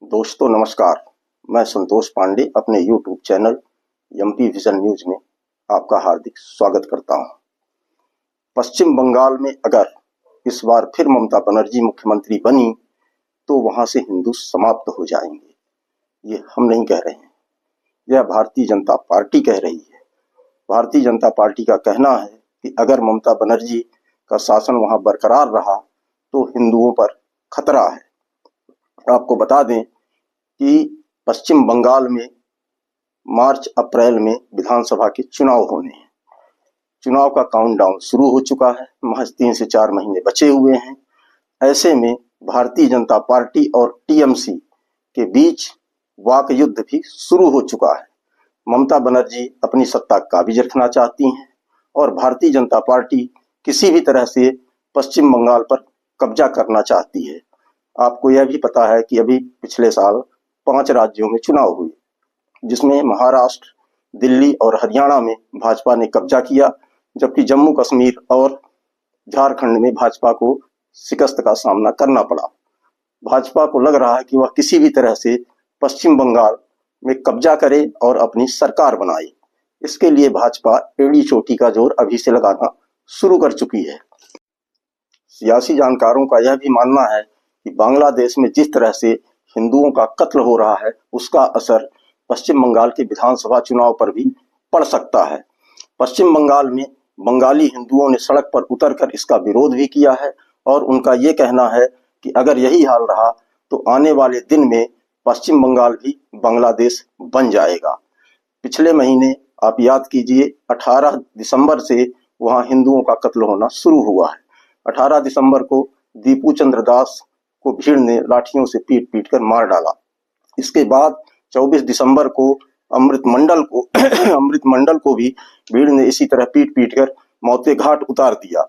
दोस्तों नमस्कार। मैं संतोष पांडे अपने YouTube channel MP vision news में आपका हार्दिक स्वागत करता हूं। पश्चिम बंगाल में अगर इस बार फिर ममता बनर्जी मुख्यमंत्री बनी तो वहां से हिंदू समाप्त हो जाएंगे। ये हम नहीं कह रहे हैं, यह भारतीय जनता पार्टी कह रही है। भारतीय जनता पार्टी का कहना है कि अगर ममता बनर्जी का शासन वहां बरकरार रहा तो हिंदुओं पर खतरा है। आपको बता दें कि पश्चिम बंगाल में मार्च अप्रैल में विधानसभा के चुनाव होने हैं। चुनाव का काउंटडाउन शुरू हो चुका है, महज 3 से 4 महीने बचे हुए हैं। ऐसे में भारतीय जनता पार्टी और टीएमसी के बीच वाक युद्ध भी शुरू हो चुका है। ममता बनर्जी अपनी सत्ता काबिज रखना चाहती हैं और भारतीय जनता पार्टी किसी भी तरह से पश्चिम बंगाल पर कब्जा करना चाहती है। आपको यह भी पता है कि अभी पिछले साल 5 राज्यों में चुनाव हुए, जिसमें महाराष्ट्र, दिल्ली और हरियाणा में भाजपा ने कब्जा किया, जबकि जम्मू कश्मीर और झारखंड में भाजपा को शिकस्त का सामना करना पड़ा। भाजपा को लग रहा है कि वह किसी भी तरह से पश्चिम बंगाल में कब्जा करे और अपनी सरकार बनाए। इसके लिए भाजपा एड़ी चोटी का जोर अभी से लगाना शुरू कर चुकी है। सियासी जानकारों का यह भी मानना है कि बांग्लादेश में जिस तरह से हिंदुओं का कत्ल हो रहा है, उसका असर पश्चिम बंगाल के विधानसभा चुनाव पर भी पड़ सकता है। पश्चिम बंगाल में बंगाली हिंदुओं ने सड़क पर उतरकर इसका विरोध भी किया है और उनका ये कहना है कि अगर यही हाल रहा तो आने वाले दिन में पश्चिम बंगाल भी बांग्लादेश बन जाएगा। पिछले महीने आप याद कीजिए, 18 दिसंबर से वहां हिंदुओं का कत्ल होना शुरू हुआ है। 18 दिसंबर को दीपू चंद्र दास को भीड़ ने लाठियों से पीट पीट कर मार डाला। इसके बाद 24 दिसंबर को अमृत मंडल को भी भीड़ ने इसी तरह पीट पीट कर मौते घाट उतार दिया।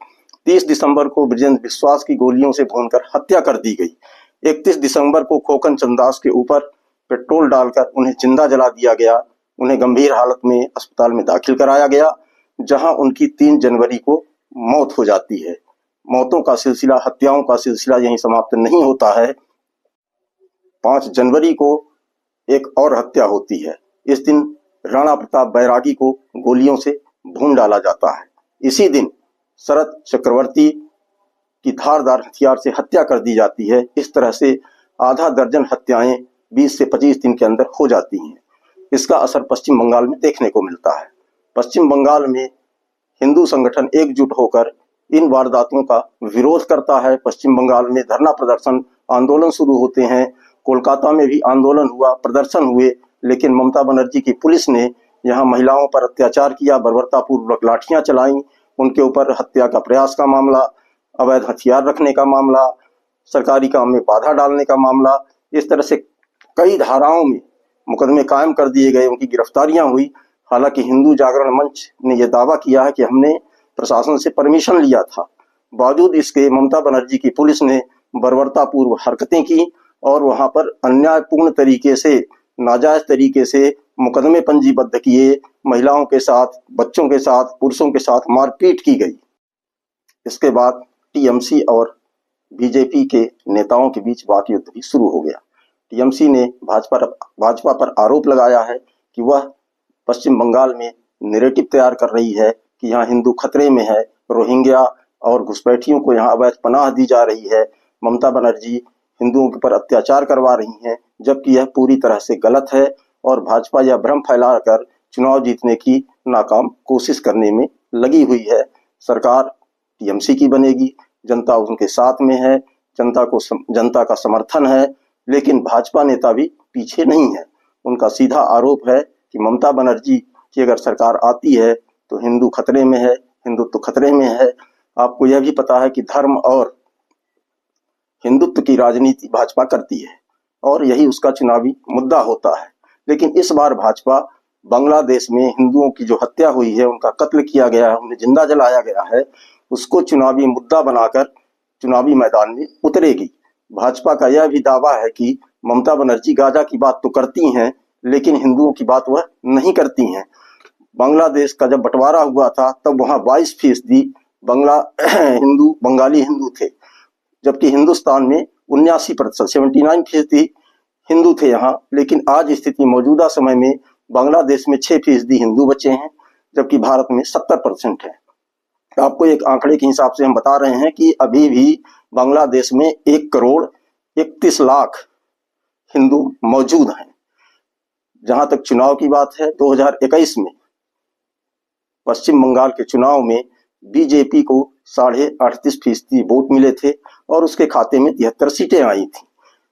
30 दिसंबर को बृजेंद्र विश्वास की गोलियों से भूनकर हत्या कर दी गई। 31 दिसंबर को खोकन चंद दास के ऊपर पेट्रोल डालकर उन्हें जिंदा जला दिया गया। उन्हें गंभीर हालत में अस्पताल में दाखिल कराया गया, जहां उनकी 3 जनवरी को मौत हो जाती है। मौतों का सिलसिला, हत्याओं का सिलसिला यहीं समाप्त नहीं होता है। 5 जनवरी को एक और हत्या होती है। इस दिन राणा प्रताप बैरागी को गोलियों से भून डाला जाता है। इसी दिन शरद चक्रवर्ती की धारदार हथियार से हत्या कर दी जाती है। इस तरह से आधा दर्जन हत्याएं 20 से 25 दिन के अंदर हो जाती हैं। इसका असर पश्चिम बंगाल में देखने को मिलता है। पश्चिम बंगाल में हिंदू संगठन एकजुट होकर इन वारदातों का विरोध करता है। पश्चिम बंगाल में धरना प्रदर्शन आंदोलन शुरू होते हैं। कोलकाता में भी आंदोलन हुआ, प्रदर्शन हुए, लेकिन ममता बनर्जी की पुलिस ने यहाँ महिलाओं पर अत्याचार किया, बर्बरतापूर्वक लाठियां चलाई, उनके ऊपर हत्या का प्रयास का मामला, अवैध हथियार रखने का मामला, सरकारी काम में बाधा डालने का मामला, इस तरह से कई धाराओं में मुकदमे कायम कर दिए गए, उनकी गिरफ्तारियां हुई। हालांकि हिंदू जागरण मंच ने यह दावा किया है कि हमने प्रशासन से परमिशन लिया था। बावजूद इसके ममता बनर्जी की पुलिस ने बर्बरतापूर्व हरकतें की और वहां पर अन्यायपूर्ण तरीके से, नाजायज तरीके से मुकदमे पंजीबद्ध किए। महिलाओं के साथ, बच्चों के साथ, पुरुषों के साथ मारपीट की गई। इसके बाद टीएमसी और बीजेपी के नेताओं के बीच वाक युद्ध भी शुरू हो गया। टीएमसी ने भाजपा पर आरोप लगाया है कि वह पश्चिम बंगाल में नैरेटिव तैयार कर रही है कि यहाँ हिंदू खतरे में है, रोहिंग्या और घुसपैठियों को यहाँ अवैध पनाह दी जा रही है, ममता बनर्जी हिंदुओं के ऊपर अत्याचार करवा रही हैं, जबकि यह पूरी तरह से गलत है और भाजपा यह भ्रम फैलाकर चुनाव जीतने की नाकाम कोशिश करने में लगी हुई है। सरकार टीएमसी की बनेगी, जनता उनके साथ में है, जनता का समर्थन है, लेकिन भाजपा नेता भी पीछे नहीं है। उनका सीधा आरोप है कि ममता बनर्जी की अगर सरकार आती है तो हिंदू खतरे में है, हिंदुत्व खतरे में है। आपको यह भी पता है कि धर्म और हिंदुत्व की राजनीति भाजपा करती है और यही उसका चुनावी मुद्दा होता है। लेकिन इस बार भाजपा बांग्लादेश में हिंदुओं की जो हत्या हुई है, उनका कत्ल किया गया है, उन्हें जिंदा जलाया गया है, उसको चुनावी मुद्दा बनाकर चुनावी मैदान में उतरेगी। भाजपा का यह भी दावा है कि ममता बनर्जी गाजा की बात तो करती हैं, लेकिन हिंदुओं की बात वह नहीं करती हैं। बांग्लादेश का जब बंटवारा हुआ था तब वहां 22% बंगाली हिंदू थे, जबकि हिंदुस्तान में 79% 79% हिंदू थे यहाँ, लेकिन आज स्थिति मौजूदा समय में बांग्लादेश में 6% हिंदू बचे हैं, जबकि भारत में 70% है। आपको एक आंकड़े के हिसाब से हम बता रहे हैं कि अभी भी बांग्लादेश में 1,31,00,000 हिंदू मौजूद हैं। जहां तक चुनाव की बात है, 2021 में पश्चिम बंगाल के चुनाव में बीजेपी को 38.5% वोट मिले थे और उसके खाते में 73 सीटें आई थी,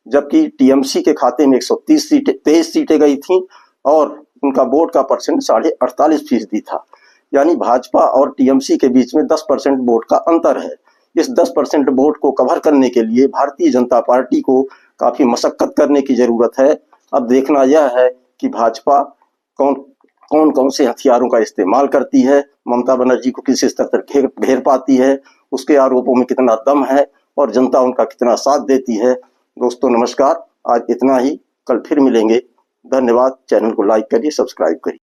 जबकि टीएमसी के खाते में 23 सीटें गई थीं और उनका वोट का परसेंट 48.5% था। यानी भाजपा और टीएमसी के बीच में 10% वोट का अंतर है। इस 10% वोट को कवर करने के लिए भारतीय जनता पार्टी को काफी मशक्कत करने की जरूरत है। अब देखना यह है कि भाजपा कौन से हथियारों का इस्तेमाल करती है, ममता बनर्जी को किस स्तर तक घेर पाती है, उसके आरोपों में कितना दम है और जनता उनका कितना साथ देती है। दोस्तों नमस्कार, आज इतना ही, कल फिर मिलेंगे। धन्यवाद। चैनल को लाइक करिए, सब्सक्राइब करिए।